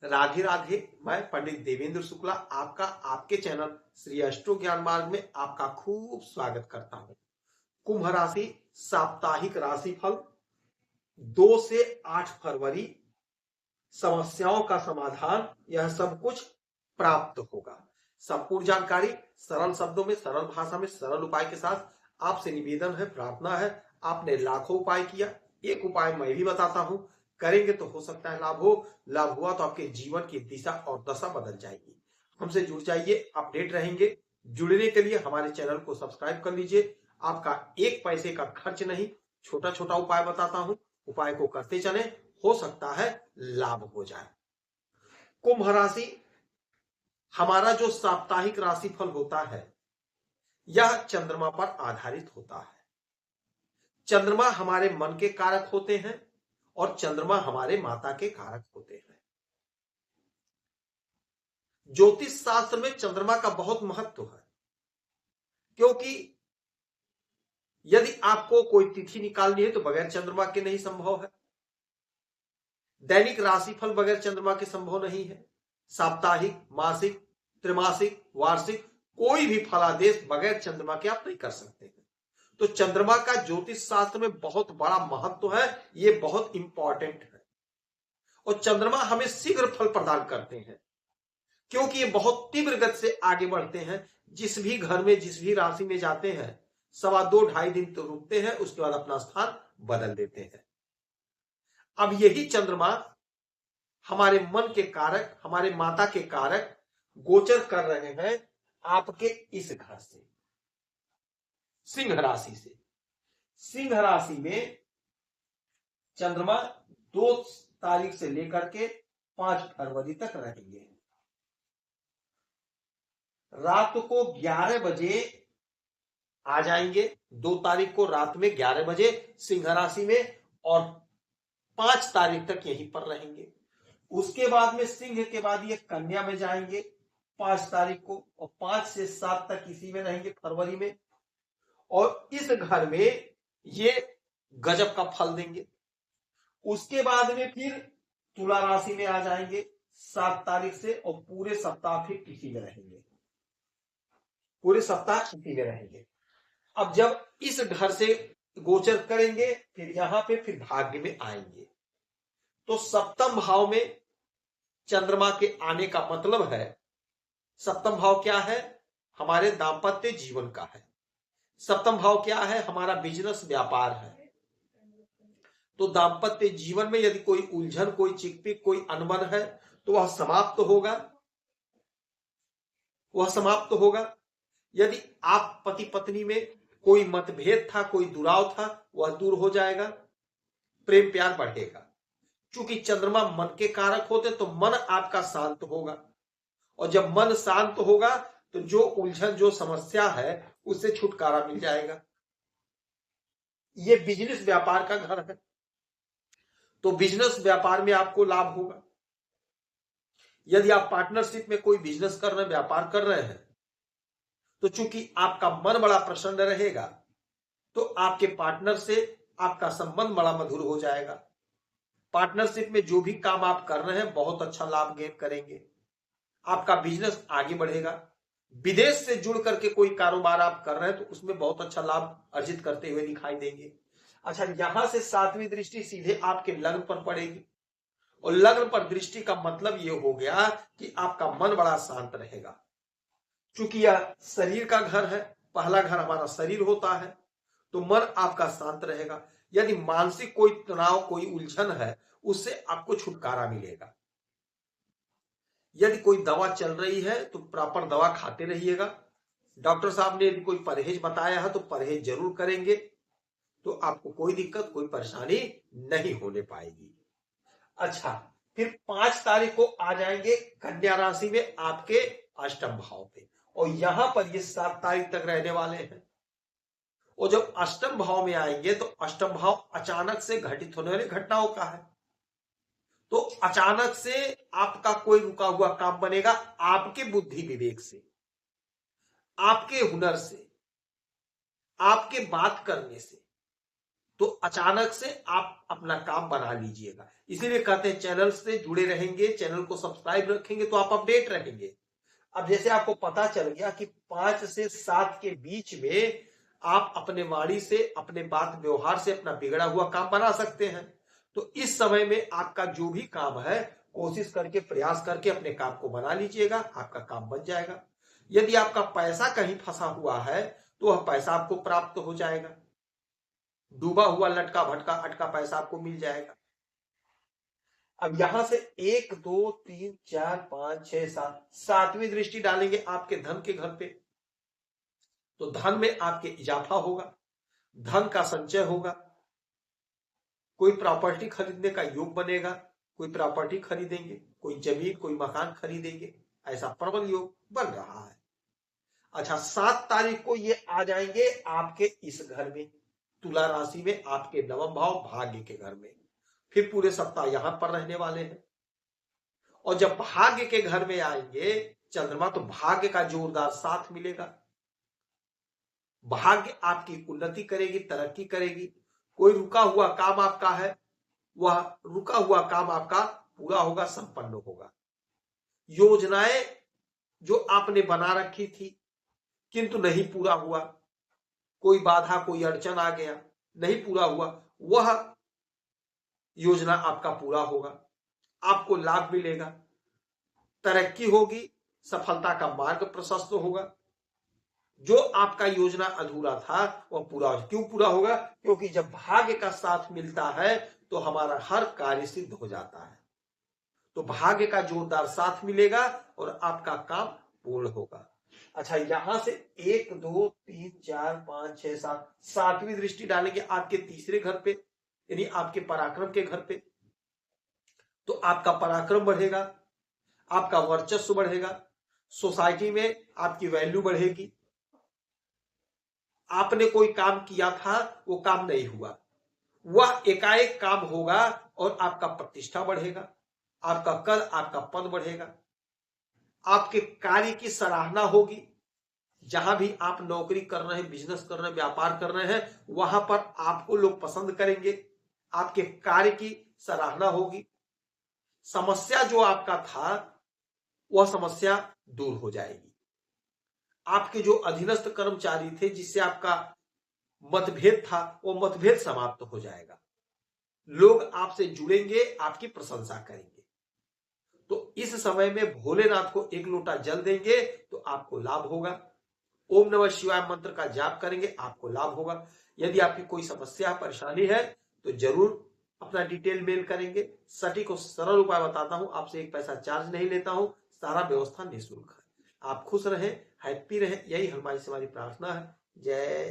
राधे राधे। मैं पंडित देवेंद्र शुक्ला आपका आपके चैनल श्री अष्टो ज्ञान मार्ग में आपका खूब स्वागत करता हूं। कुंभ राशि साप्ताहिक राशिफल 2 से 8 फरवरी। समस्याओं का समाधान, यह सब कुछ प्राप्त होगा। संपूर्ण जानकारी सरल शब्दों में, सरल भाषा में, सरल उपाय के साथ आपसे निवेदन है, प्रार्थना है। आपने लाखों उपाय किया, एक उपाय मैं भी बताता हूं, करेंगे तो हो सकता है लाभ हो। लाभ हुआ तो आपके जीवन की दिशा और दशा बदल जाएगी। हमसे जुड़ जाइए, अपडेट रहेंगे। जुड़ने के लिए हमारे चैनल को सब्सक्राइब कर लीजिए। आपका एक पैसे का खर्च नहीं, छोटा छोटा उपाय बताता हूं, उपाय को करते चले, हो सकता है लाभ हो जाए। कुंभ राशि, हमारा जो साप्ताहिक राशिफल होता है यह चंद्रमा पर आधारित होता है। चंद्रमा हमारे मन के कारक होते हैं और चंद्रमा हमारे माता के कारक होते हैं। ज्योतिष शास्त्र में चंद्रमा का बहुत महत्व है, क्योंकि यदि आपको कोई तिथि निकालनी है तो बगैर चंद्रमा के नहीं संभव है। दैनिक राशिफल बगैर चंद्रमा के संभव नहीं है। साप्ताहिक, मासिक, त्रैमासिक, वार्षिक कोई भी फलादेश बगैर चंद्रमा के आप नहीं कर सकते हैं। तो चंद्रमा का ज्योतिष शास्त्र में बहुत बड़ा महत्व है, यह बहुत इंपॉर्टेंट है। और चंद्रमा हमें शीघ्र फल प्रदान करते हैं, क्योंकि ये बहुत तीव्र गति से आगे बढ़ते हैं। जिस भी घर में, जिस भी राशि में जाते हैं, 2.25 दिन तो रुकते हैं, उसके बाद अपना स्थान बदल देते हैं। अब यही चंद्रमा हमारे मन के कारक, हमारे माता के कारक गोचर कर रहे हैं आपके इस घर से, सिंह राशि से। सिंह राशि में चंद्रमा 2 तारीख से लेकर के 5 फरवरी तक रहेंगे। रात को 11 बजे आ जाएंगे। 2 तारीख को रात में 11 बजे सिंह राशि में, और 5 तारीख तक यहीं पर रहेंगे। उसके बाद में सिंह के बाद ये कन्या में जाएंगे 5 तारीख को, और 5 से 7 तक इसी में रहेंगे फरवरी में। और इस घर में ये गजब का फल देंगे। उसके बाद में फिर तुला राशि में आ जाएंगे 7 तारीख से, और पूरे सप्ताह फिर इसी में रहेंगे, पूरे सप्ताह इसी में रहेंगे। अब जब इस घर से गोचर करेंगे फिर यहां पे फिर भाग्य में आएंगे। तो सप्तम भाव में चंद्रमा के आने का मतलब है, सप्तम भाव क्या है? हमारे दांपत्य जीवन का है। सप्तम भाव क्या है? हमारा बिजनेस, व्यापार है। तो दांपत्य जीवन में यदि कोई उलझन, कोई चिकपिक, कोई अनबन है तो वह समाप्त होगा, वह समाप्त होगा। यदि आप पति पत्नी में कोई मतभेद था, कोई दुराव था, वह दूर हो जाएगा, प्रेम प्यार बढ़ेगा। चूंकि चंद्रमा मन के कारक होते तो मन आपका शांत होगा, और जब मन शांत होगा तो जो उलझन, जो समस्या है उससे छुटकारा मिल जाएगा। ये बिजनेस व्यापार का घर है, तो बिजनेस व्यापार में आपको लाभ होगा। यदि आप पार्टनरशिप में कोई बिजनेस कर रहे हैं, व्यापार कर रहे हैं, तो चूंकि आपका मन बड़ा प्रसन्न रहेगा तो आपके पार्टनर से आपका संबंध बड़ा मधुर हो जाएगा। पार्टनरशिप में जो भी काम आप कर रहे हैं बहुत अच्छा लाभ गेन करेंगे, आपका बिजनेस आगे बढ़ेगा। विदेश से जुड़ करके कोई कारोबार आप कर रहे हैं तो उसमें बहुत अच्छा लाभ अर्जित करते हुए दिखाई देंगे। अच्छा, यहां से 7वीं दृष्टि सीधे आपके लग्न पर पड़ेगी, और लग्न पर दृष्टि का मतलब यह हो गया कि आपका मन बड़ा शांत रहेगा। चूंकि यह शरीर का घर है, पहला घर हमारा शरीर होता है, तो मन आपका शांत रहेगा। यदि मानसिक कोई तनाव, कोई उलझन है, उससे आपको छुटकारा मिलेगा। यदि कोई दवा चल रही है तो प्रॉपर दवा खाते रहिएगा। डॉक्टर साहब ने यदि कोई परहेज बताया है तो परहेज जरूर करेंगे, तो आपको कोई दिक्कत, कोई परेशानी नहीं होने पाएगी। अच्छा, फिर 5 तारीख को आ जाएंगे कन्या राशि में आपके अष्टम भाव पे, और यहां पर ये 7 तारीख तक रहने वाले हैं। और जब अष्टम भाव में आएंगे तो अष्टम भाव अचानक से घटित होने वाली घटनाओं का है। तो अचानक से आपका कोई रुका हुआ काम बनेगा, आपके बुद्धि विवेक से, आपके हुनर से, आपके बात करने से, तो अचानक से आप अपना काम बना लीजिएगा। इसीलिए कहते हैं चैनल से जुड़े रहेंगे, चैनल को सब्सक्राइब रखेंगे तो आप अपडेट रहेंगे। अब जैसे आपको पता चल गया कि 5 से 7 के बीच में आप अपने वाणी से, अपने बात व्यवहार से अपना बिगड़ा हुआ काम बना सकते हैं। तो इस समय में आपका जो भी काम है, कोशिश करके, प्रयास करके अपने काम को बना लीजिएगा, आपका काम बन जाएगा। यदि आपका पैसा कहीं फंसा हुआ है तो वह पैसा आपको प्राप्त हो जाएगा। डूबा हुआ लटका भटका अटका पैसा आपको मिल जाएगा। अब यहां से 1 2 3 4 5 6 7 सातवीं दृष्टि डालेंगे आपके धन के घर पे, तो धन में आपके इजाफा होगा, धन का संचय होगा, कोई प्रॉपर्टी खरीदने का योग बनेगा, कोई प्रॉपर्टी खरीदेंगे, कोई जमीन, कोई मकान खरीदेंगे, ऐसा प्रबल योग बन रहा है। अच्छा, 7 तारीख को ये आ जाएंगे आपके इस घर में, तुला राशि में, आपके नवम भाव भाग्य के घर में। फिर पूरे सप्ताह यहां पर रहने वाले हैं। और जब भाग्य के घर में आएंगे चंद्रमा, तो भाग्य का जोरदार साथ मिलेगा। भाग्य आपकी उन्नति करेगी, तरक्की करेगी। कोई रुका हुआ काम आपका है, वह रुका हुआ काम आपका पूरा होगा, संपन्न होगा। योजनाएं जो आपने बना रखी थी किंतु नहीं पूरा हुआ, कोई बाधा, कोई अड़चन आ गया, नहीं पूरा हुआ, वह योजना आपका पूरा होगा, आपको लाभ मिलेगा, तरक्की होगी, सफलता का मार्ग प्रशस्त होगा। जो आपका योजना अधूरा था वह पूरा हो। क्यों पूरा होगा? क्योंकि जब भाग्य का साथ मिलता है तो हमारा हर कार्य सिद्ध हो जाता है। तो भाग्य का जोरदार साथ मिलेगा और आपका काम पूर्ण होगा। अच्छा, यहां से 1 2 3 4 5 6 7 सातवीं दृष्टि डालेंगे आपके तीसरे घर पे, यानी आपके पराक्रम के घर पे। तो आपका पराक्रम बढ़ेगा, आपका वर्चस्व बढ़ेगा, सोसाइटी में आपकी वैल्यू बढ़ेगी। आपने कोई काम किया था, वो काम नहीं हुआ, वह एकाएक काम होगा और आपका प्रतिष्ठा बढ़ेगा, आपका कद, आपका पद बढ़ेगा, आपके कार्य की सराहना होगी। जहां भी आप नौकरी कर रहे हैं, बिजनेस कर रहे हैं, व्यापार कर रहे हैं, वहां पर आपको लोग पसंद करेंगे, आपके कार्य की सराहना होगी। समस्या जो आपका था वह समस्या दूर हो जाएगी। आपके जो अधीनस्थ कर्मचारी थे, जिससे आपका मतभेद था, वो मतभेद समाप्त हो जाएगा। लोग आपसे जुड़ेंगे, आपकी प्रशंसा करेंगे। तो इस समय में भोलेनाथ को 1 लोटा जल देंगे तो आपको लाभ होगा। ओम नमः शिवाय मंत्र का जाप करेंगे, आपको लाभ होगा। यदि आपकी कोई समस्या, परेशानी है तो जरूर अपना डिटेल मेल करेंगे। सटीक और सरल उपाय बताता हूं, आपसे 1 पैसा चार्ज नहीं लेता हूं, सारा व्यवस्था निःशुल्क है। आप खुश रहें, हैप्पी रहें, यही हमारी प्रार्थना है। जय